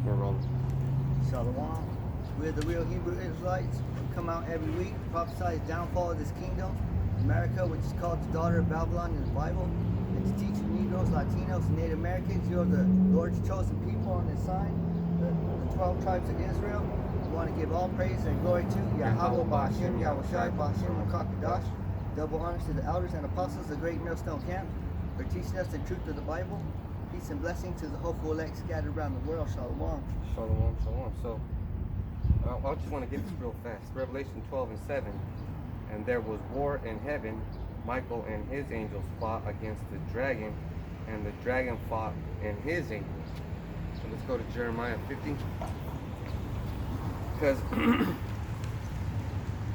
We're rolling. Shalom. We're the real Hebrew Israelites. We come out every week to prophesy the downfall of this kingdom, America, which is called the daughter of Babylon in the Bible, and to teach Negroes, Latinos, and Native Americans you're the Lord's chosen people on this sign, the 12 tribes of Israel. We want to give all praise and glory to Yahweh, Ba'ashem, Yahushai, Ba'ashem, Makakadash. Double honors to the elders and apostles of the great millstone camp for teaching us the truth of the Bible. Peace and blessing to the hopeful elect scattered around the world. Shalom. Shalom, shalom. So, I just want to get this real fast. Revelation 12 and 7. And there was war in heaven. Michael and his angels fought against the dragon, and the dragon fought and his angels. So let's go to Jeremiah 50. Because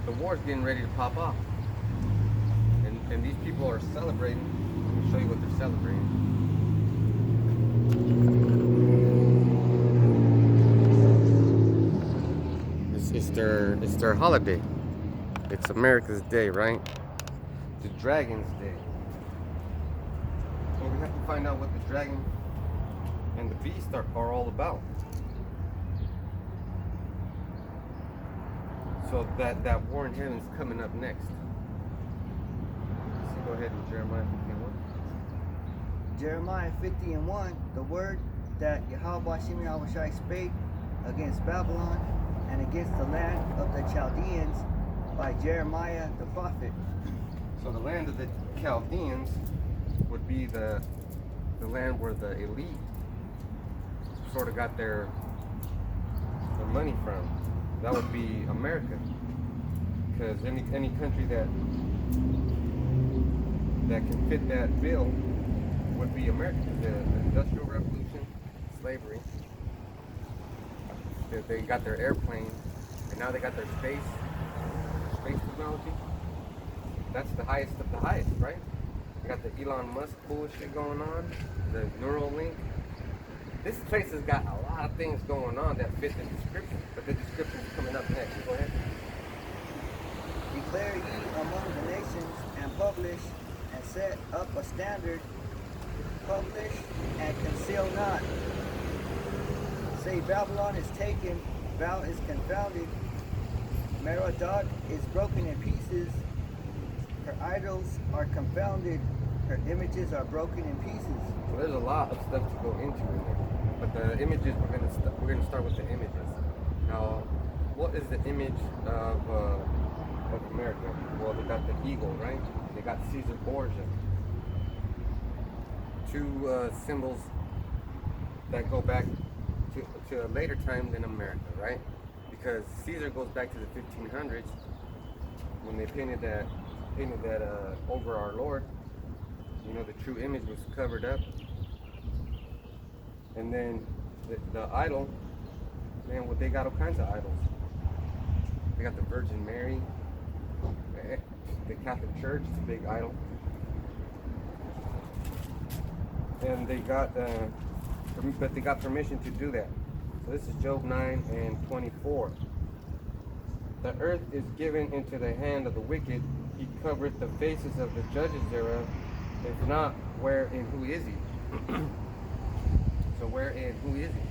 the war's getting ready to pop off. And these people are celebrating. Let me show you what they're celebrating. It's their holiday. It's America's Day, right? The Dragon's Day. So we have to find out what the dragon and the beast are all about. So that war in heaven is coming up next. Let's go ahead and Jeremiah 51. Jeremiah 50 and 1, the word that Yahweh Ba'ashem Yahushai spake against Babylon and against the land of the Chaldeans by Jeremiah the prophet. So the land of the Chaldeans would be the land where the elite sort of got their money from. That would be America. Because any country that can fit that bill would be America. The Industrial Revolution, slavery. They got their airplane, and now they got their space technology. That's the highest of the highest, right? They got the Elon Musk bullshit going on, the Neuralink. This place has got a lot of things going on that fit the description, but the description is coming up next. Go ahead. Declare ye among the nations and publish and set up a standard, publish and conceal not. Say Babylon is taken, Val is confounded, Merodach is broken in pieces, her idols are confounded, her images are broken in pieces. So there's a lot of stuff to go into in there, but the images we're gonna start with the images. Now, what is the image of America? Well, they got the eagle, right? They got Caesar Borgia. Two symbols that go back to a later time than America, right? Because Caesar goes back to the 1500s when they painted that over our Lord. You know, the true image was covered up. And then the idol, man, well, they got all kinds of idols. They got the Virgin Mary. The Catholic Church is a big idol. And they got but they got permission to do that. So this is Job 9 and 24. The earth is given into the hand of the wicked. He covereth the faces of the judges thereof. If not, where and who is he? So where and who is he?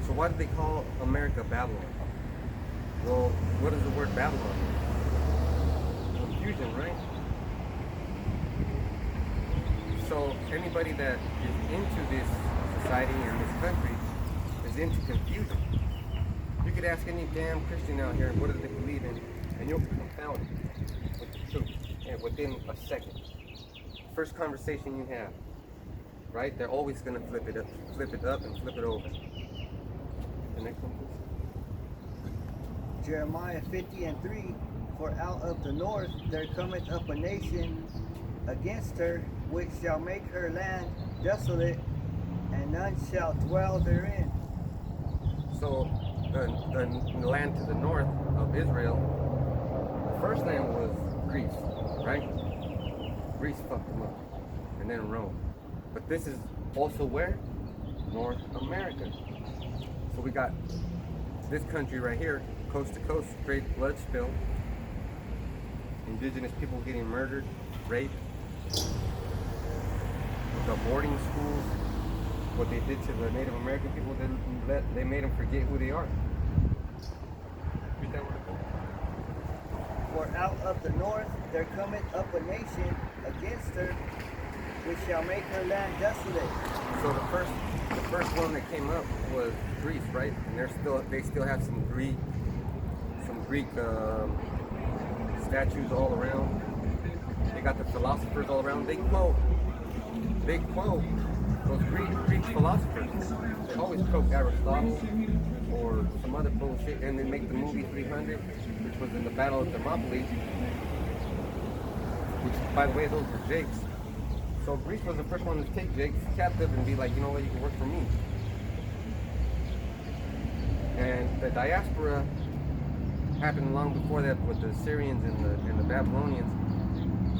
So why do they call America Babylon? Well, what is the word Babylon? Confusion, right? So anybody that is into this society and this country is into confusion. You could ask any damn Christian out here, what do they believe in, and you'll be confounded with the truth, and within a second. First conversation you have, right? They're always gonna flip it up and flip it over. The next one, please. Jeremiah 50 and 3, for out of the north there cometh up a nation against her, which shall make her land desolate, and none shall dwell therein. So the land to the north of Israel, the first land was Greece, right? Greece fucked them up, and then Rome. But this is also where? North America. So we got this country right here, coast to coast, straight blood spill. Indigenous people getting murdered, raped. The boarding schools, what they did to the Native American people, they made them forget who they are. Read that one again. For out of the north there cometh up a nation against her, which shall make her land desolate. So the first one that came up was Greece, right? And they still have some Greek statues all around. They got the philosophers all around. They quote those Greek philosophers. They always quote Aristotle or some other bullshit, and they make the movie 300, which was in the Battle of Thermopylae, which, by the way, those were Jakes. So Greece was the first one to take Jakes captive and be like, you know what, you can work for me. And the diaspora happened long before that with the Syrians and the Babylonians,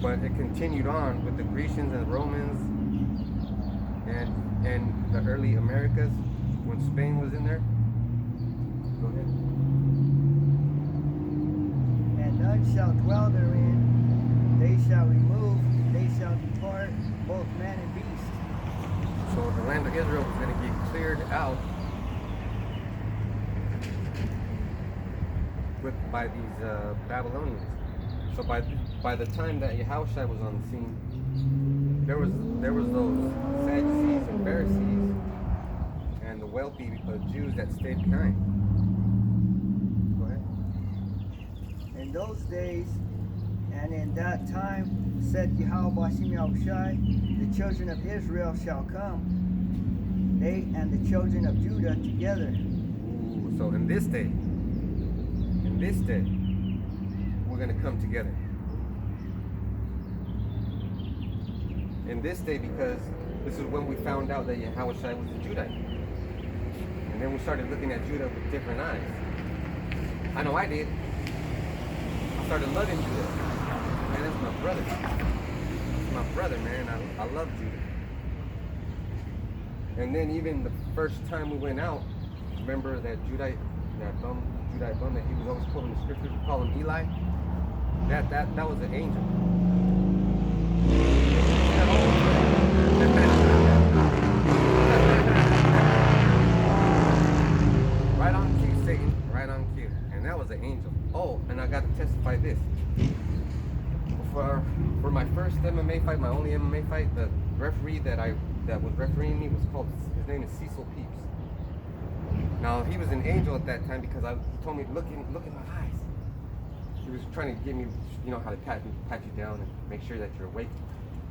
but it continued on with the Grecians and the Romans and the early Americas when Spain was in there. Go ahead. And none shall dwell therein, they shall remove, they shall depart, both man and beast. So the land of Israel was going to get cleared out by these Babylonians. So by the time that Yahushua was on the scene, there was those Sadducees and Pharisees and the wealthy Jews that stayed behind. Go ahead. In those days and in that time said Yahweh Bashim Yahushai, the children of Israel shall come, they and the children of Judah together. Ooh, so in this day, we're going to come together. In this day, because this is when we found out that Yahushua was a Judite. And then we started looking at Judah with different eyes. I know I did. I started loving Judah. Man, that's my brother. That's my brother, man. I love Judah. And then even the first time we went out, remember that Judite bum that he was always quoting the scriptures, we call him Eli. That was an angel. Right on cue, Satan. Right on cue. And that was an angel. Oh, and I got to testify this. For my first MMA fight, my only MMA fight, the referee that was refereeing me was called, his name is Cecil Peeps. Now he was an angel at that time because he told me look in my eyes. He was trying to get me, you know how to pat you down and make sure that you're awake.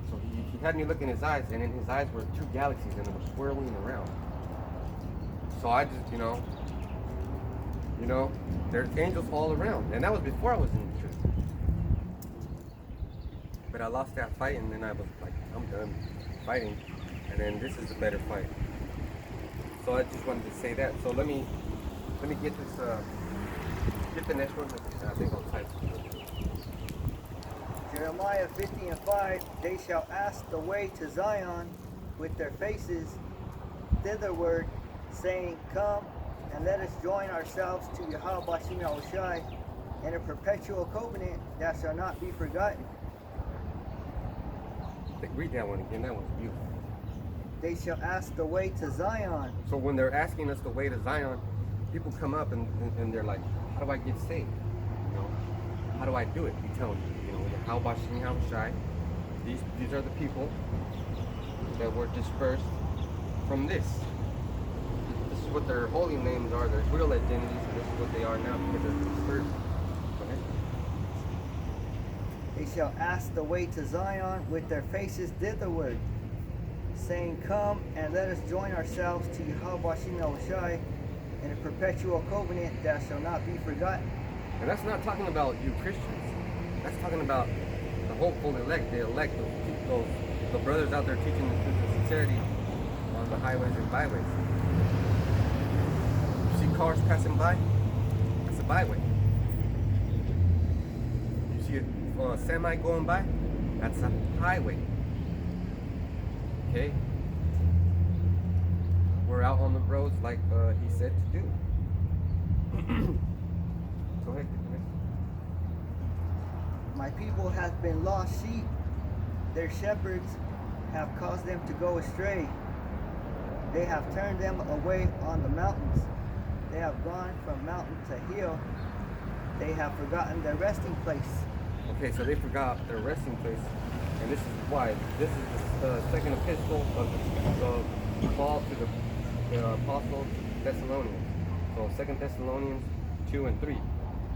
So he had me look in his eyes, and in his eyes were two galaxies, and they were swirling around. So I just, you know, there's angels all around, and that was before I was in the truth. But I lost that fight, and then I was like, I'm done fighting, and then this is a better fight. So I just wanted to say that. So let me get this, get the next one. I think I'll type. Jeremiah 50:5, they shall ask the way to Zion with their faces thitherward, saying, come and let us join ourselves to Yahweh Bashim Yahushai in a perpetual covenant that shall not be forgotten. Read that one again. That one's beautiful. They shall ask the way to Zion. So when they're asking us the way to Zion, people come up and they're like, how do I get saved? You know, how do I do it? You tell them, you know, how Bashim Yahushai. These are the people that were dispersed from this. This is what their holy names are, their real identities, and this is what they are now because they're dispersed. Go ahead. They shall ask the way to Zion with their faces thitherward, saying, come and let us join ourselves to Yahweh Bashim Yahushai in a perpetual covenant that shall not be forgotten. And that's not talking about you Christians. That's talking about the hopeful elect, the brothers out there teaching the truth and sincerity on the highways and byways. You see cars passing by? That's a byway. You see a semi going by? That's a highway. Okay? We're out on the roads like he said to do. Go ahead. My people hath been lost sheep. Their shepherds have caused them to go astray. They have turned them away on the mountains. They have gone from mountain to hill. They have forgotten their resting place. Okay, so they forgot their resting place, and this is why. This is the second epistle of Paul to the apostle Thessalonians. So 2 Thessalonians 2 and 3.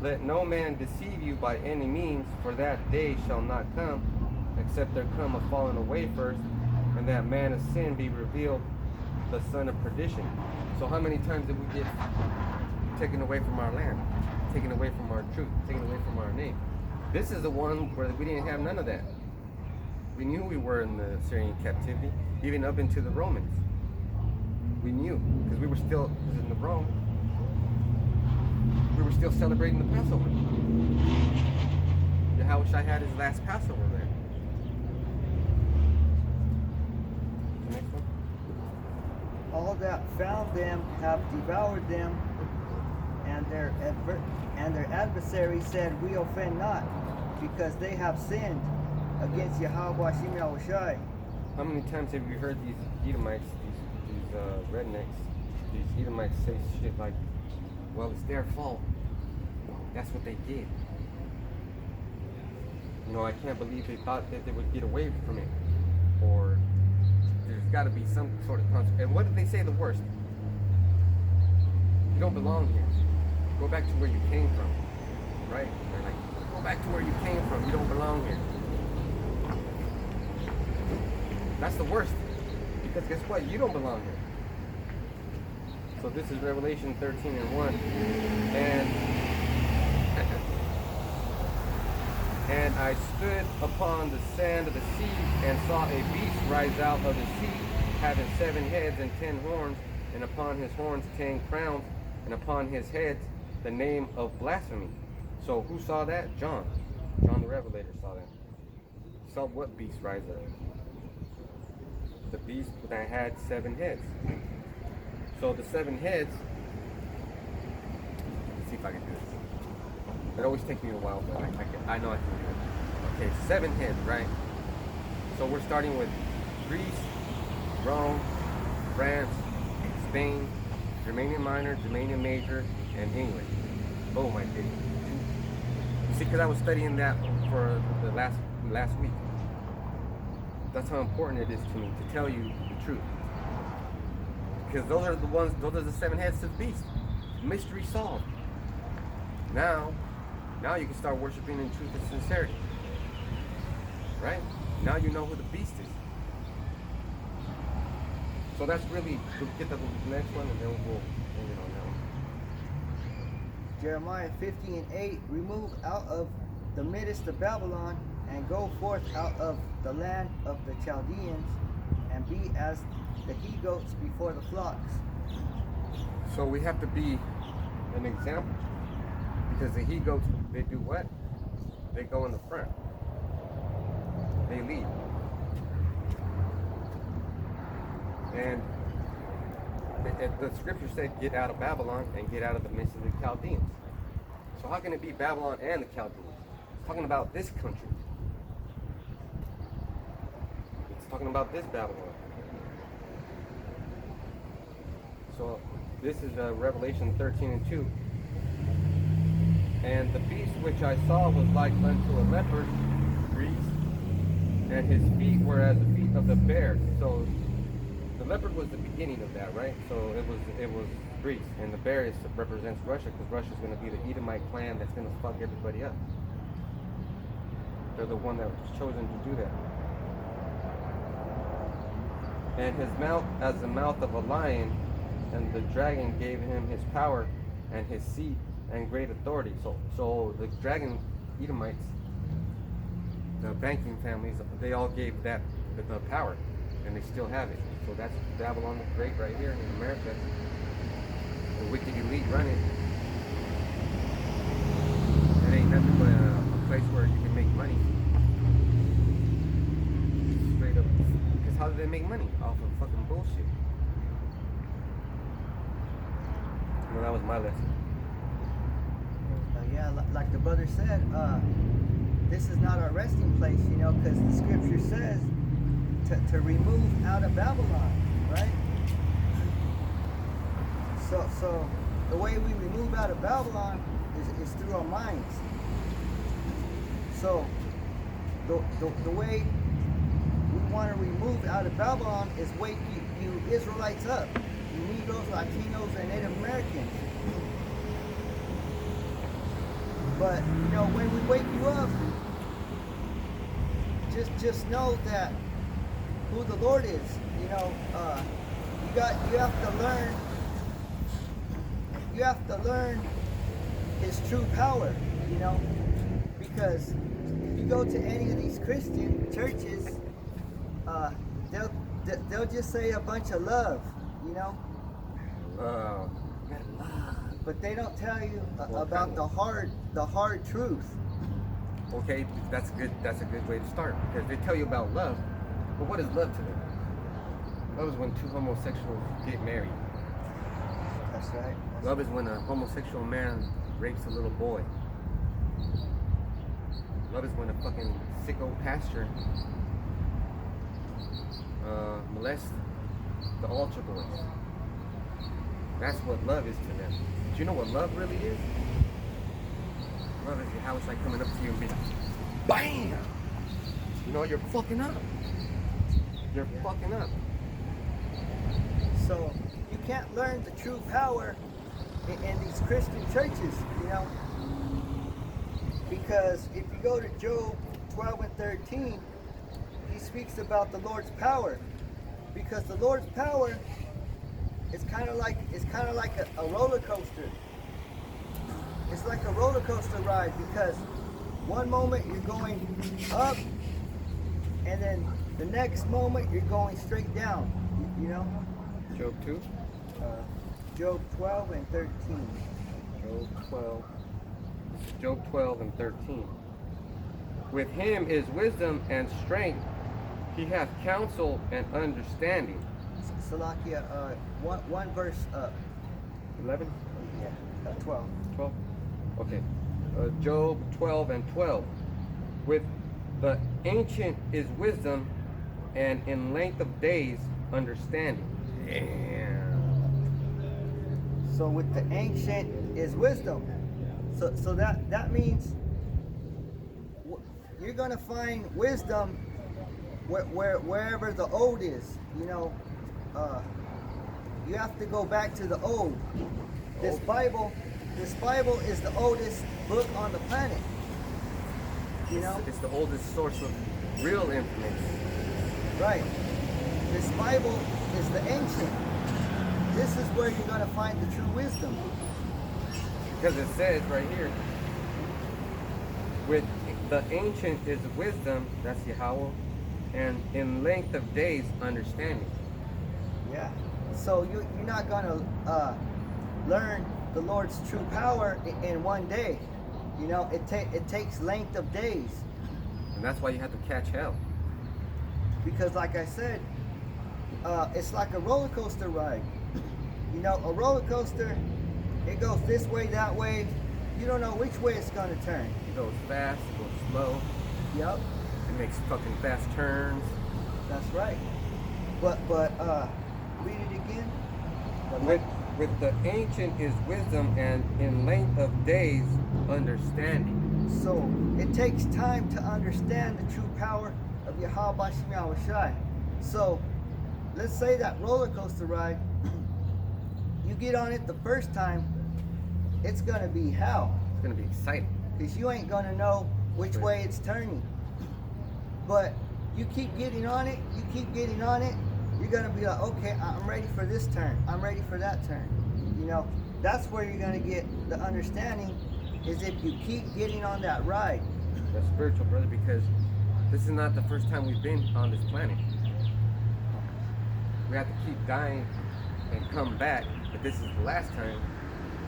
Let no man deceive you by any means, for that day shall not come, except there come a falling away first, and that man of sin be revealed, the son of perdition. So how many times did we get taken away from our land, taken away from our truth, taken away from our name? This is the one where we didn't have none of that. We knew we were in the Syrian captivity, even up into the Romans. We knew, because we were still in the Rome. We were still celebrating the Passover. Yahushua had his last Passover there. The next one. All that found them have devoured them, and their adversary said, We offend not, because they have sinned against Yahweh Shem Yahushai. How many times have you heard these Edomites, these rednecks, these Edomites say shit like, well, it's their fault. That's what they did. You know, I can't believe they thought that they would get away from it. Or there's got to be some sort of consequence. And what did they say the worst? You don't belong here. Go back to where you came from. Right? They're like, go back to where you came from. You don't belong here. That's the worst. Because guess what? You don't belong here. So this is Revelation 13 and 1. And I stood upon the sand of the sea and saw a beast rise out of the sea, having 7 heads and 10 horns, and upon his horns 10 crowns, and upon his heads the name of blasphemy. So who saw that? John. John the Revelator saw that. Saw what beast rise up? The beast that had 7 heads. So the 7 heads, let's see if I can do this. It always takes me a while, but I know I can do it. Okay, 7 heads, right? So we're starting with Greece, Rome, France, Spain, Germanian Minor, Germanian Major, and England. Boom, I did it. You see, because I was studying that for the last week. That's how important it is to me to tell you the truth. Because those are the 7 heads to the beast. Mystery solved. Now you can start worshiping in truth and sincerity. Right? Now you know who the beast is. So that's really, we'll get to the next one and then we'll end it on that one. Jeremiah 50 and 8, remove out of the midst of Babylon, and go forth out of the land of the Chaldeans, and be as the he-goats before the flocks. So we have to be an example. Because the he-goats, they do what? They go in the front. They lead. And the scripture said, get out of Babylon and get out of the midst of the Chaldeans. So how can it be Babylon and the Chaldeans? It's talking about this country. It's talking about this Babylon. So this is Revelation 13 and 2. And the beast which I saw was like unto a leopard, Greece, and his feet were as the feet of the bear. So the leopard was the beginning of that, right? So it was Greece, and the bear represents Russia, because Russia's going to be the Edomite clan that's going to fuck everybody up. They're the one that was chosen to do that. And his mouth as the mouth of a lion, and the dragon gave him his power and his seat and great authority. So the dragon Edomites, the banking families, they all gave that the power, and they still have it. So that's Babylon the Great right here in America. The wicked elite running. It ain't nothing but a place where you can make money. Straight up. Because how do they make money? Off of fucking bullshit. Well, that was my lesson. Yeah, like the brother said, this is not our resting place, you know, because the scripture says to remove out of Babylon, right? So the way we remove out of Babylon is through our minds. So the way we want to remove out of Babylon is wake you Israelites up, you Negroes, Latinos, and Native Americans. But you know, when we wake you up, just know that who the Lord is. You know, you have to learn His true power. You know, because if you go to any of these Christian churches, they'll just say a bunch of love. You know. But they don't tell you about the hard truth. Okay, that's a good way to start, because they tell you about love, but what is love to them? Love is when two homosexuals get married. That's right. Love is when a homosexual man rapes a little boy. Love is when a fucking sicko pastor molests the altar boys. That's what love is to them. Do you know what love really is? Love is how it's like coming up to you and be like, BAM! You know, you're fucking up. You're fucking up. So you can't learn the true power in these Christian churches, you know. Because if you go to Job 12 and 13, he speaks about the Lord's power. Because the Lord's power is kind of like a roller coaster. It's like a roller coaster ride, because one moment you're going up, and then the next moment you're going straight down. You know. Job 2? Job 12 and 13. Job 12. Job 12 and 13. With him is wisdom and strength. He hath counsel and understanding. Salakia, one verse up. 11? Yeah, 12. 12? Okay. Job 12 and 12. With the ancient is wisdom, and in length of days understanding. Damn. So with the ancient is wisdom. So that means you're gonna find wisdom wherever the old is. You know, you have to go back to the old. This Bible is the oldest book on the planet. You know, It's the oldest source of real information. right? This Bible is the ancient. This is where you're gonna find the true wisdom. Because it says right here, with the ancient is wisdom, that's Yahweh, and in length of days understanding. Yeah. So you're not gonna learn the Lord's true power in one day. You know, it takes length of days. And that's why you have to catch hell. Because like I said, it's like a roller coaster ride. You know, a roller coaster, it goes this way, that way. You don't know which way it's gonna turn. It goes fast, it goes slow, Yep, it makes fucking fast turns. that's right. But read it again. With the ancient is wisdom, and in length of days understanding. So it takes time to understand the true power of Yahweh Bashem Yahushai. So let's say that roller coaster ride, you get on it the first time, it's gonna be hell, It's gonna be exciting. because you ain't gonna know which way it's turning. But you keep getting on it, you're gonna be like, okay, I'm ready for this turn, I'm ready for that turn. You know, that's where you're gonna get the understanding, is if you keep getting on that ride. That's spiritual, brother, because this is not the first time we've been on this planet. We have to keep dying and come back, but this is the last time,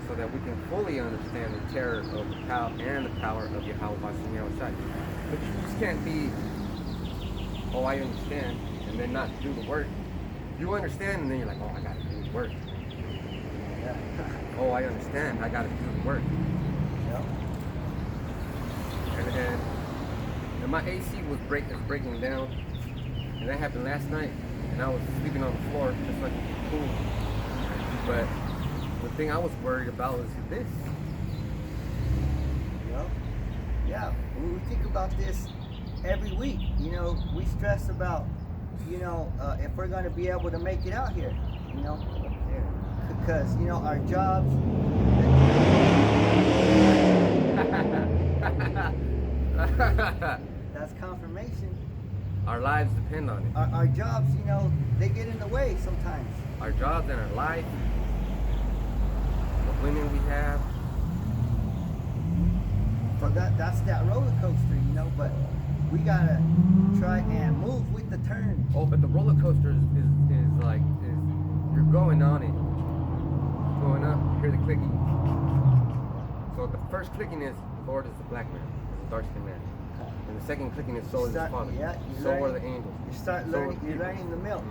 so that we can fully understand the terror of the power and the power of Yahweh Bashem Yahushai. But you just can't be, oh, I understand, and then not do the work. You understand, and then you're like, oh, I gotta do the work. Yeah. Oh, I understand, I gotta do the work. Yep. And my AC was breaking down, and that happened last night, and I was sleeping on the floor just like a fool. But with thing I was worried about was this. You know? Yeah, we think about this every week. You know, we stress about, if we're going to be able to make it out here. You know, because our jobs. That's confirmation. Our lives depend on it. Our jobs, they get in the way sometimes. Our jobs and our life, the women we have. So that's that roller coaster, but we gotta try and move with the turn. Oh, but the roller coaster is you're going on it. Going up, you hear the clicking. So the first clicking is, Lord is the black man, is the dark skinned man. And the second clicking is, so is his father. Yeah, so are the angels. You start learning, you're learning the milk.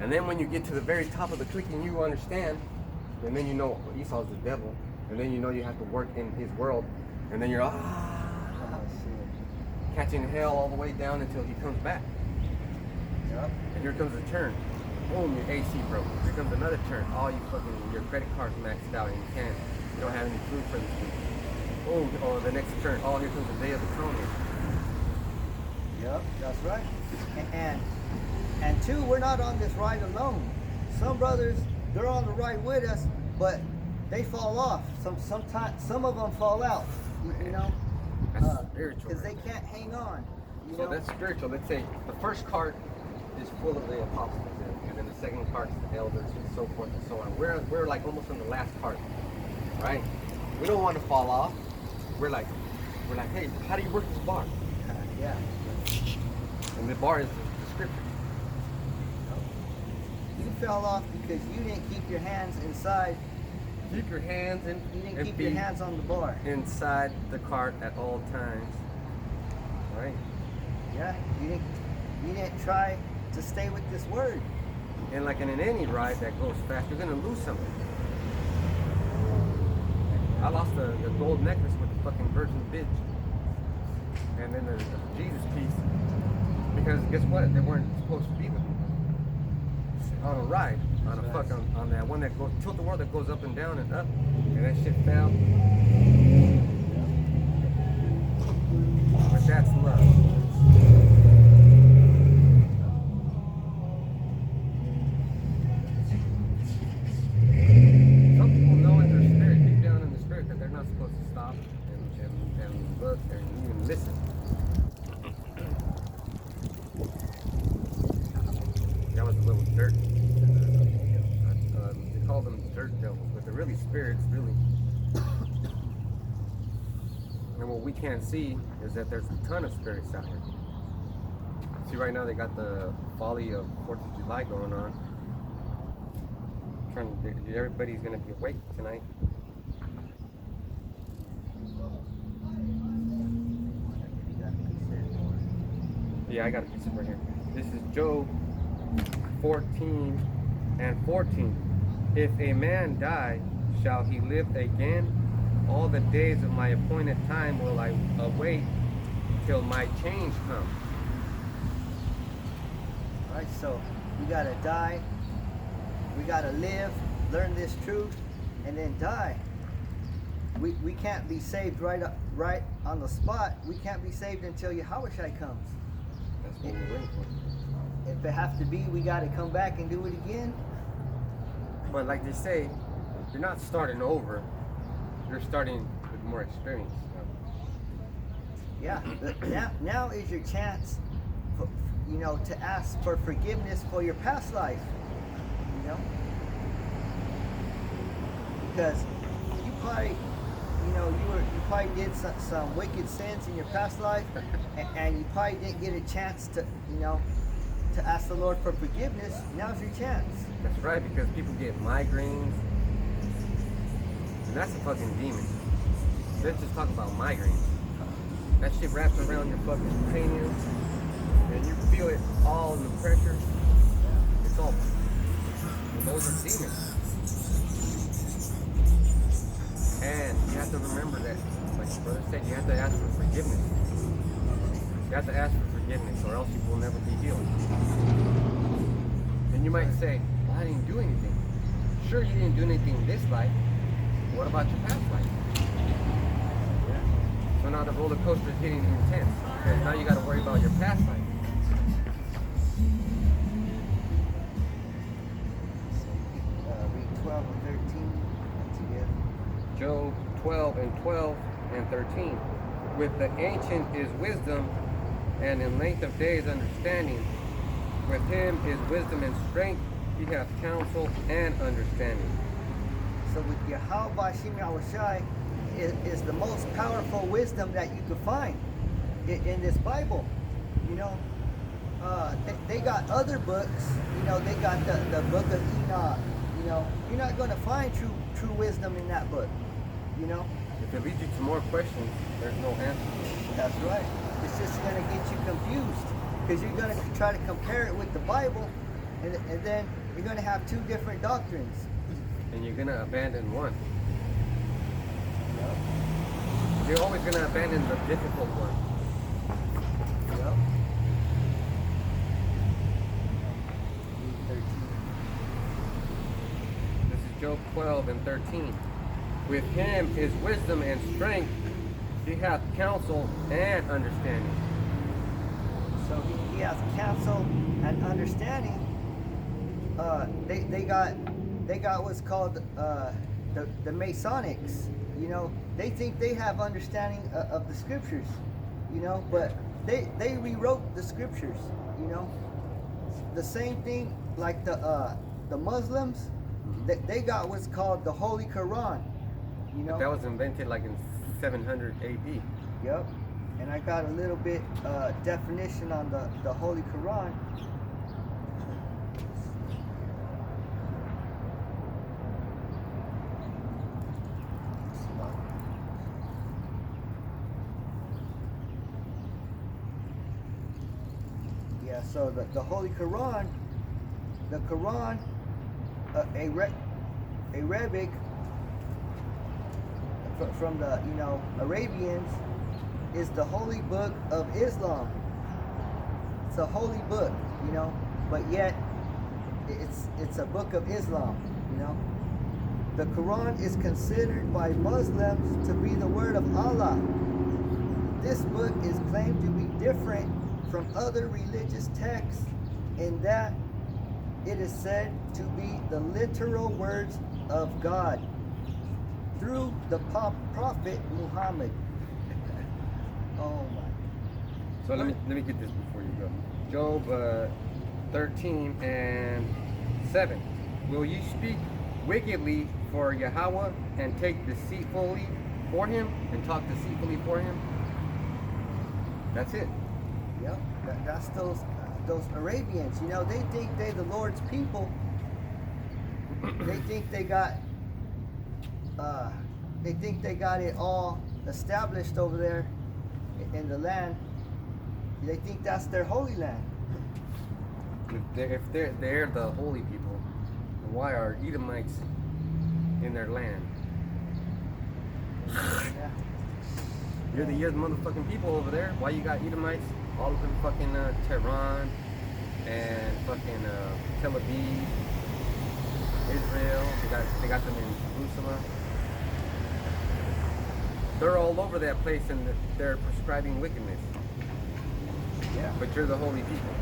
And then when you get to the very top of the clicking, you understand, and then you know Esau's the devil, and then you know you have to work in his world, and then you're catching hell all the way down until he comes back. Yep. And here comes a turn. Boom, your AC broke. Here comes another turn. All your credit card's maxed out and you don't have any food for this week. Boom, oh, the next turn. Oh, here comes the Day of Atonement. Yep, that's right. And two, we're not on this ride alone. Some brothers, they're on the ride with us, but they fall off. Sometimes some of them fall out. That's spiritual. Because they can't hang on. So that's spiritual. Let's say the first cart is full of the apostles, and then the second cart is the elders, and so forth and so on. We're like almost on the last cart, right? We don't want to fall off. We're like, hey, how do you work this bar? Yeah. And the bar is the scripture. You fell off because you didn't keep your hands inside. Keep your hands in. You didn't keep your hands on the bar. Inside the cart at all times. Right? Yeah. You didn't try to stay with this word. And like in any ride that goes fast, you're gonna lose something. I lost the gold necklace with the fucking virgin bitch. And then the Jesus piece. Because guess what? They weren't supposed to be with me. On a ride. On a on that one that goes tilt the world that goes up and down and up. And that shit fell. But that's love. Some people know in their spirit, deep down in the spirit, that they're not supposed to stop and look and even listen. That was a little dirt. They call them dirt devils, but they're really spirits, really. And what we can't see is that there's a ton of spirits out here. See, right now they got the folly of 4th of July going on. Everybody's gonna be awake tonight. Yeah, I got a piece of it right here. This is Job 14:14. If a man die, shall he live again? All the days of my appointed time will I await till my change comes. Alright, so we gotta die, we gotta live, learn this truth, and then die. We can't be saved right on the spot. We can't be saved until Yahushua comes. That's what we're waiting for. If it have to be, we gotta come back and do it again. But like they say, you're not starting over. You're starting with more experience. Yeah, now is your chance, to ask for forgiveness for your past life. Because you probably, you probably did some wicked sins in your past life, and you probably didn't get a chance to ask the Lord for forgiveness. Now's your chance. That's right, because people get migraines. And that's a fucking demon. Let's just talk about migraines. That shit wraps around your fucking cranium, and you feel it all in the pressure. It's all. Those are demons. And you have to remember that, like your brother said, you have to ask for forgiveness. You have to ask for forgiveness, or else you will never be healed. And you might say, well, I didn't do anything. sure you didn't do anything in this life. What about your past life? So now the roller coaster is getting intense. Because now you got to worry about your past life. Read 12 and 13 together. Job 12 and 12 and 13. With the ancient is wisdom, and in length of days understanding. With him is wisdom and strength. He hath counsel and understanding. So with Yahweh Bashim Yahushai is the most powerful wisdom that you could find in this Bible. You know, they got other books. You know, they got the book of Enoch. You know, you're not going to find true wisdom in that book. You know. If it leads you to more questions, there's no answer. That's right. It's just going to get you confused because you're going to try to compare it with the Bible, and then you're going to have two different doctrines. And you're going to abandon one. Yep. You're always going to abandon the difficult one. Yep. 13. This is Job 12 and 13. With him is wisdom and strength. He hath counsel and understanding. So he has counsel and understanding. They got what's called the Masonics. You know, they think they have understanding of the scriptures. You know, but they rewrote the scriptures. You know, the same thing like the Muslims. They got what's called the Holy Quran. You know, That was invented like in 700 AD. Yep. And I got a little bit definition on the Holy Quran. Yeah, so the Holy Quran, Arabic, from the Arabians, is the holy book of Islam. It's a holy book, you know, but yet it's a book of Islam, you know. The Quran is considered by Muslims to be the word of Allah. This book is claimed to be different from other religious texts in that it is said to be the literal words of God through the Prophet Muhammad. Oh my. So let me get this before you go. Job 13 and 7. Will you speak wickedly for Yahweh and take deceitfully for him and talk deceitfully for him? That's it. Yep. That's those Arabians. You know, they think they're the Lord's people. They think they got it all established over there in the land. They think that's their holy land. If they're the holy people, why are Edomites in their land? Yeah. You're the motherfucking people over there. Why you got Edomites all up in fucking Tehran and fucking Tel Aviv, Israel? They got them in Jerusalem. They're all over that place and they're prescribing wickedness. Yeah. But you're the holy people.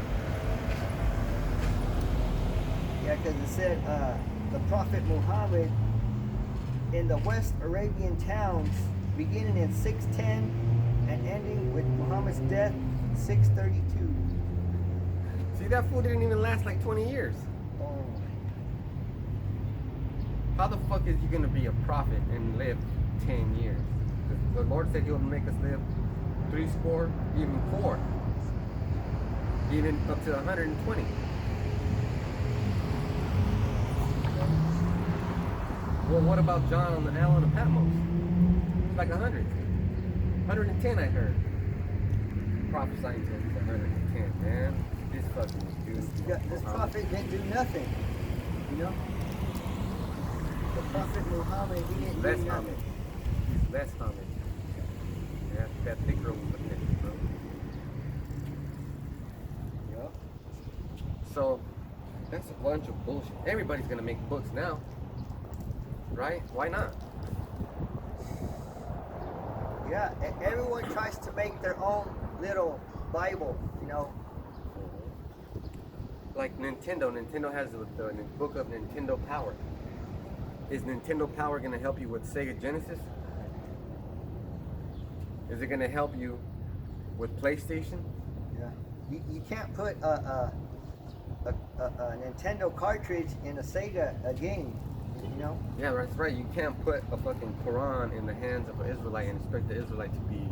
Yeah, because it said the Prophet Muhammad in the West Arabian towns beginning in 610 and ending with Muhammad's death 632. See, that fool didn't even last like 20 years. Oh. How the fuck is you gonna be a prophet and live 10 years? The Lord said he'll make us live 3 score, even 4. Even up to 120. Well, what about John on the island of Patmos? It's like 100. 110 I heard. Prophesying to him 110, man. This fucking dude. This prophet didn't do nothing. You know? The Prophet Muhammad, he didn't Less do nothing. homage. He's less homage. Yeah, that thick girl was a bitch, bro. Yep. So, that's a bunch of bullshit. Everybody's gonna make books now. right? Why not? Yeah, everyone tries to make their own little Bible, you know. Like Nintendo. Nintendo has the book of Nintendo Power. Is Nintendo Power going to help you with Sega Genesis? Is it going to help you with PlayStation? Yeah. You can't put a Nintendo cartridge in a Sega game, you know. Yeah, that's right. You can't put a fucking Quran in the hands of an Israelite and expect the Israelite to be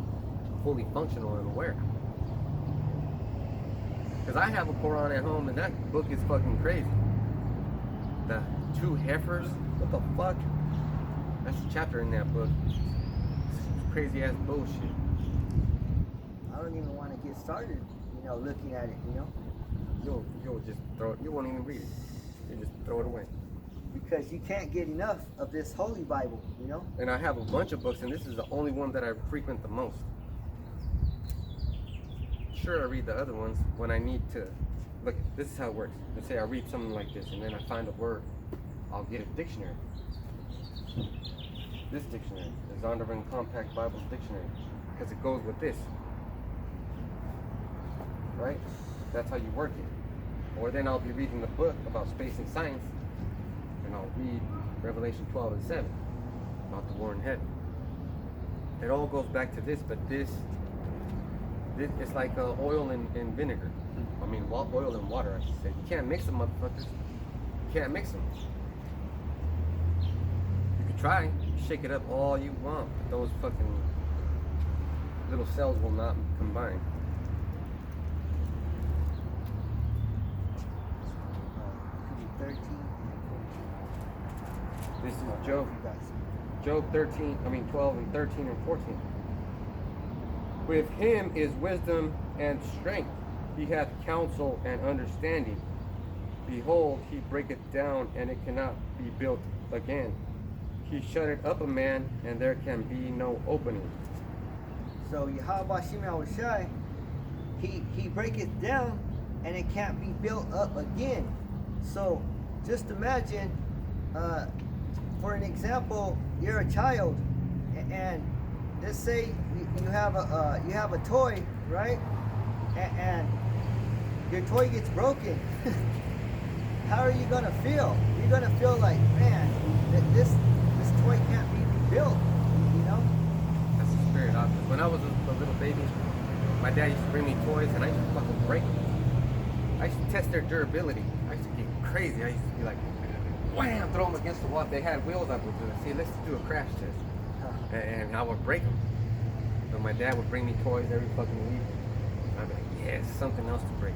fully functional and aware. Because I have a Quran at home and that book is fucking crazy. The two heifers? What the fuck? That's a chapter in that book. It's crazy ass bullshit. I don't even want to get started, you know, looking at it, you know. You'll just throw it. You won't even read it. You just throw it away. Because you can't get enough of this Holy Bible, you know. And I have a bunch of books, and this is the only one that I frequent the most. Sure, I read the other ones when I need to. Look, this is how it works. Let's say I read something like this, and then I find a word. I'll get a dictionary. This dictionary, the Zondervan Compact Bible Dictionary, because it goes with this. Right? That's how you work it. Or then I'll be reading the book about space and science, and I'll read Revelation 12 and 7 about the war in heaven. It all goes back to this, but this it's like oil and vinegar. I mean, oil and water, I should say. You can't mix them, motherfuckers. You can't mix them. You could try, shake it up all you want, but those fucking little cells will not combine. Could be 13 and 14. This is Job. You guys. Job 12 and 13 and 14. With him is wisdom and strength. He hath counsel and understanding. Behold, he breaketh down, and it cannot be built again. He shutteth up a man, and there can be no opening. So Yahweh Shimei Shai, he breaketh down, and it can't be built up again. So just imagine, for an example, you're a child, and let's say you have a toy, right? And your toy gets broken. How are you gonna feel? You're gonna feel like, man, this toy can't be rebuilt, you know? That's the spirit of it. When I was a little baby, my dad used to bring me toys, and I used to fucking break them. I used to test their durability. I used to get crazy. I used to be like, wham, throw them against the wall. If they had wheels, I would do it. See, let's do a crash test. And I would break them. So my dad would bring me toys every fucking week. I'd be like, yes, something else to break.